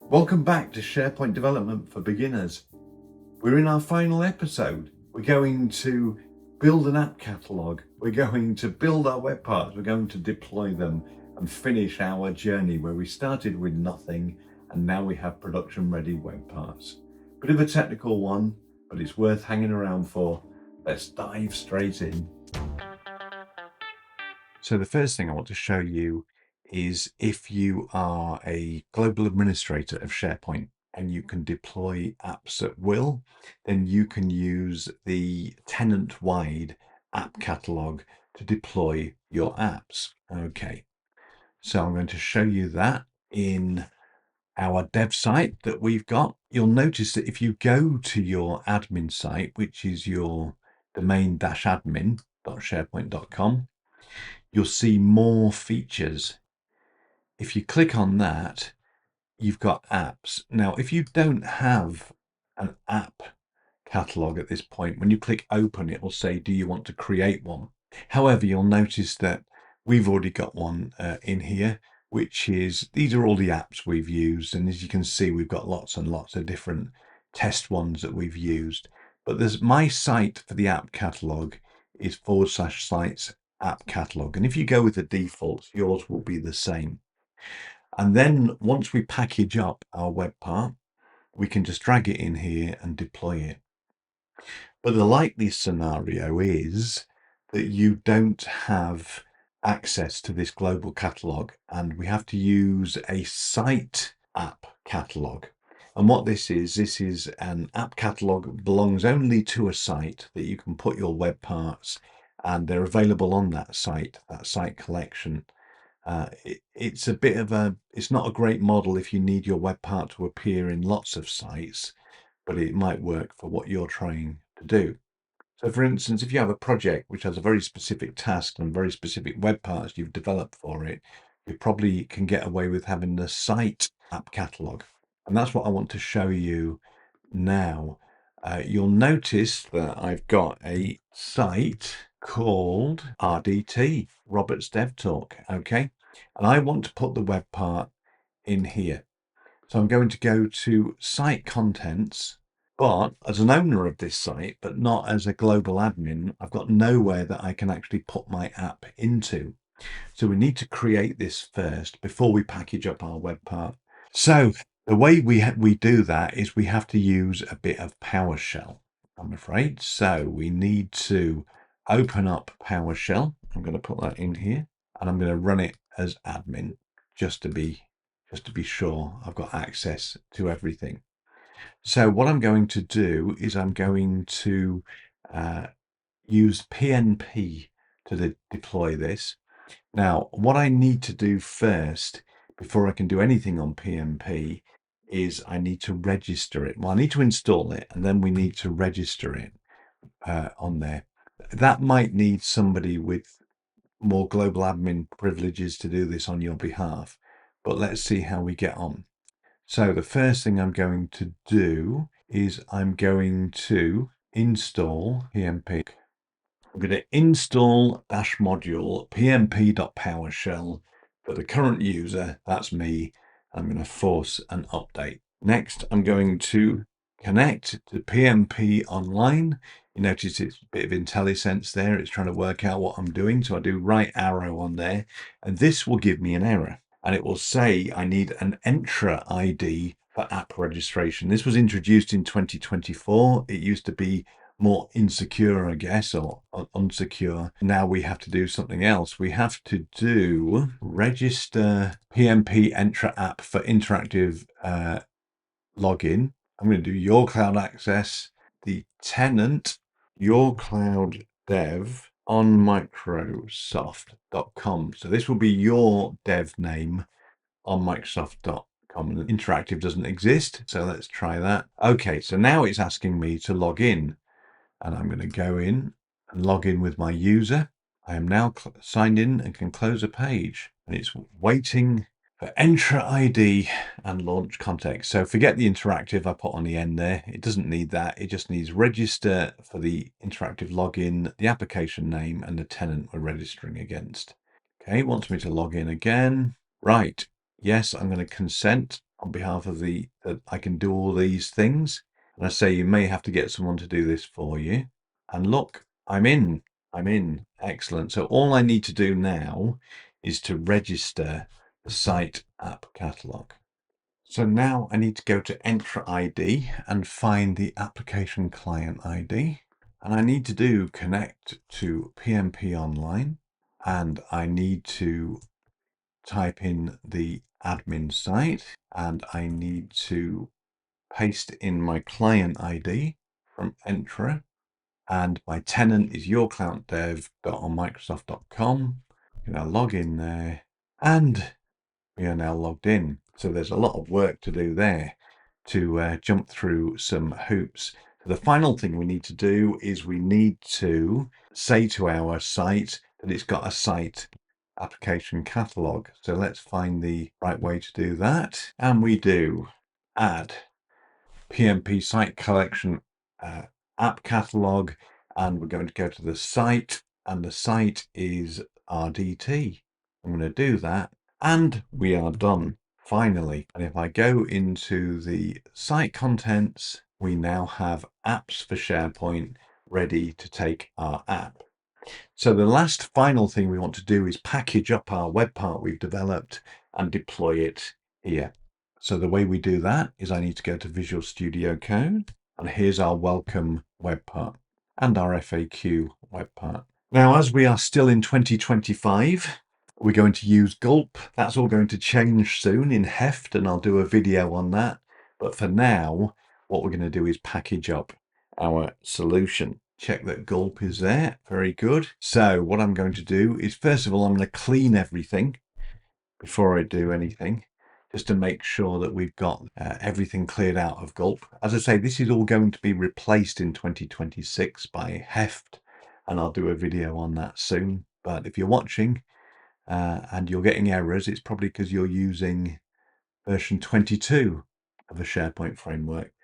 Welcome back to SharePoint Development for Beginners. We're in our final episode. We're going to build an app catalog. We're going to build our web parts. We're going to deploy them and finish our journey where we started with nothing and now we have production ready web parts. Bit of a technical one, but it's worth hanging around for. Let's dive straight in. So the first thing I want to show you is if you are a global administrator of SharePoint and you can deploy apps at will, then you can use the tenant-wide app catalog to deploy your apps. Okay, so I'm going to show you that in our dev site that we've got. You'll notice that if you go to your admin site, which is your domain-admin.sharepoint.com, you'll see more features. If you click on that, you've got apps. Now, if you don't have an app catalog at this point, when you click open, it will say, do you want to create one? However, you'll notice that we've already got one in here, which is, these are all the apps we've used. And as you can see, we've got lots and lots of different test ones that we've used. But there's my site for the app catalog is /sites app catalog. And if you go with the defaults, yours will be the same. And then once we package up our web part, we can just drag it in here and deploy it. But the likely scenario is that you don't have access to this global catalog and we have to use a site app catalog. And what this is an app catalog belongs only to a site that you can put your web parts, and they're available on that site collection. It's a bit of it's not a great model if you need your web part to appear in lots of sites, but it might work for what you're trying to do. So for instance, if you have a project which has a very specific task and very specific web parts you've developed for it, you probably can get away with having the site app catalog. And that's what I want to show you now. You'll notice that I've got a site called RDT, Robert's Dev Talk, okay? And I want to put the web part in here. So I'm going to go to site contents, but as an owner of this site, but not as a global admin, I've got nowhere that I can actually put my app into. So we need to create this first before we package up our web part. So the way we do that is we have to use a bit of PowerShell, I'm afraid. So we need to open up PowerShell. I'm going to put that in here and I'm going to run it as admin just to be sure I've got access to everything. So what I'm going to do is I'm going to use PnP to deploy this. Now, what I need to do first, before I can do anything on PnP, is I need to register it. Well, I need to install it, and then we need to register it on there. That might need somebody with more global admin privileges to do this on your behalf, but let's see how we get on. So the first thing I'm going to do is I'm going to install PnP. I'm going to install -module pnp.powershell for the current user, that's me. I'm going to force an update. Next, I'm going to connect to PnPOnline. You notice it's a bit of IntelliSense there. It's trying to work out what I'm doing. So I do right arrow on there, and this will give me an error. And it will say I need an Entra ID for app registration. This was introduced in 2024. It used to be more insecure, I guess, or unsecure. Now we have to do something else. We have to do register PnP Entra app for interactive login. I'm going to do your cloud access, the tenant, your cloud dev on Microsoft.com. So this will be your dev name on Microsoft.com. And interactive doesn't exist. So let's try that. Okay, so now it's asking me to log in. And I'm going to go in and log in with my user. I am now signed in and can close a page. And it's waiting for Entra ID and launch context. So forget the interactive I put on the end there. It doesn't need that. It just needs register for the interactive login, the application name, and the tenant we're registering against. Okay, it wants me to log in again. Right. Yes, I'm going to consent. on behalf of that I can do all these things. And I say you may have to get someone to do this for you. And look, I'm in. Excellent. So all I need to do now is to register the site app catalog. So now I need to go to Entra ID and find the application client ID. And I need to do connect to PnPOnline. And I need to type in the admin site, and I need to paste in my client ID from Entra, and my tenant is yourclouddev.onmicrosoft.com. I'm going to log in there, and we are now logged in. So there's a lot of work to do there to jump through some hoops. The final thing we need to do is we need to say to our site that it's got a site application catalog. So let's find the right way to do that. And we do add PnP site collection app catalog, and we're going to go to the site, and the site is RDT. I'm going to do that, and we are done finally. And if I go into the site contents, we now have apps for SharePoint ready to take our app. So the last final thing we want to do is package up our web part we've developed and deploy it here. So the way we do that is I need to go to Visual Studio Code, and here's our welcome web part and our FAQ web part. Now, as we are still in 2025, we're going to use Gulp. That's all going to change soon in Heft, and I'll do a video on that. But for now, what we're going to do is package up our solution. Check that Gulp is there. Very good. So what I'm going to do is, first of all, I'm going to clean everything before I do anything, just to make sure that we've got everything cleared out of Gulp. As I say, this is all going to be replaced in 2026 by Heft, and I'll do a video on that soon. But if you're watching and you're getting errors, it's probably because you're using version 22 of a SharePoint framework.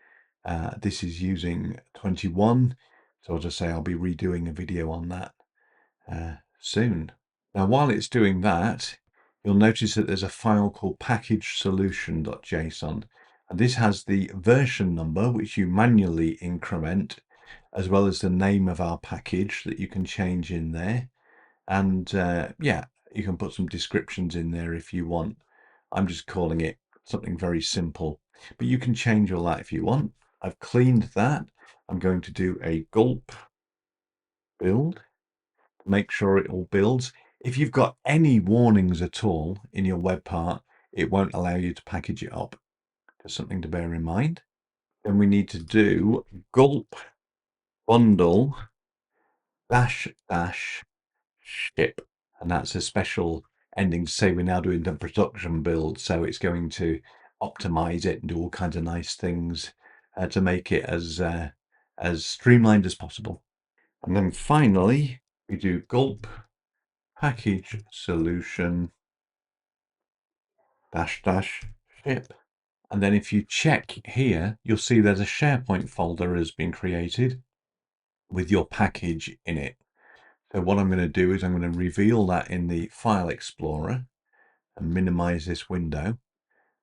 This is using 21. So as I say, I'll be redoing a video on that soon. Now, while it's doing that, you'll notice that there's a file called package-solution.json. And this has the version number, which you manually increment, as well as the name of our package that you can change in there. And yeah, you can put some descriptions in there if you want. I'm just calling it something very simple, but you can change all that if you want. I've cleaned that. I'm going to do a gulp build, make sure it all builds. If you've got any warnings at all in your web part, it won't allow you to package it up. Just something to bear in mind. Then we need to do gulp bundle -- ship. And that's a special ending to say we're now doing the production build. So it's going to optimize it and do all kinds of nice things to make it as streamlined as possible. And then finally, we do gulp package solution -- ship. And then if you check here, you'll see there's a SharePoint folder has been created with your package in it. So what I'm going to do is I'm going to reveal that in the File Explorer and minimize this window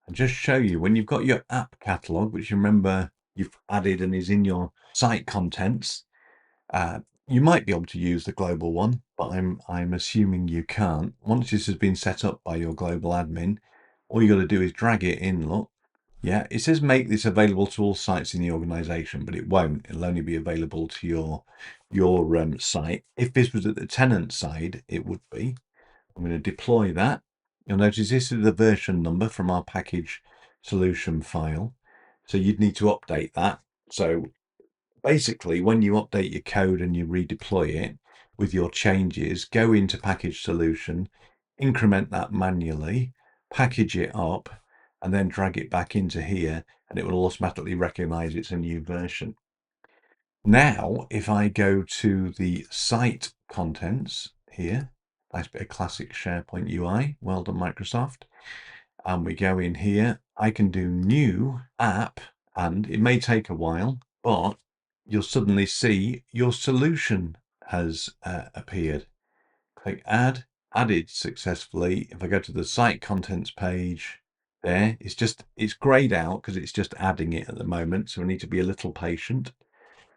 and just show you when you've got your app catalog, which you remember you've added and is in your site contents. You might be able to use the global one, but I'm assuming you can't. Once this has been set up by your global admin, all you got to do is drag it in. Look, yeah, it says make this available to all sites in the organization, but it won't. It'll only be available to your site. If this was at the tenant side, it would be. I'm going to deploy that. You'll notice this is the version number from our package solution file. So you'd need to update that. So basically, when you update your code and you redeploy it with your changes, go into package solution, increment that manually, package it up, and then drag it back into here, and it will automatically recognize it's a new version. Now, if I go to the site contents here, nice bit of classic SharePoint UI, well done Microsoft, and we go in here, I can do new app, and it may take a while, but you'll suddenly see your solution has appeared. Click add, added successfully. If I go to the site contents page, there. It's grayed out because it's just adding it at the moment. So we need to be a little patient.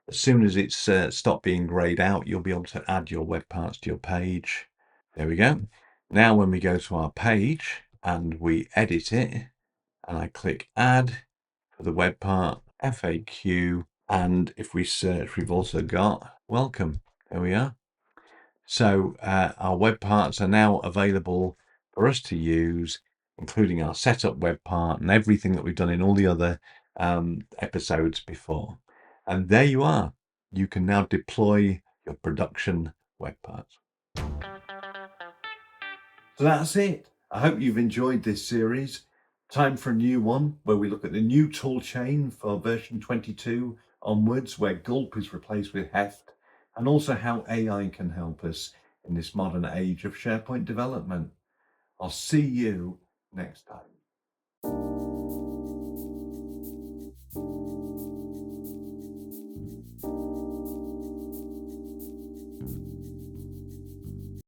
As soon as it's stopped being grayed out, you'll be able to add your web parts to your page. There we go. Now, when we go to our page and we edit it, and I click add for the web part, FAQ, and if we search, we've also got welcome. There we are. So our web parts are now available for us to use, including our setup web part and everything that we've done in all the other episodes before. And there you are. You can now deploy your production web parts. So that's it. I hope you've enjoyed this series. Time for a new one where we look at the new tool chain for version 22 onwards, where gulp is replaced with heft, and also how AI can help us in this modern age of SharePoint development. I'll see you next time.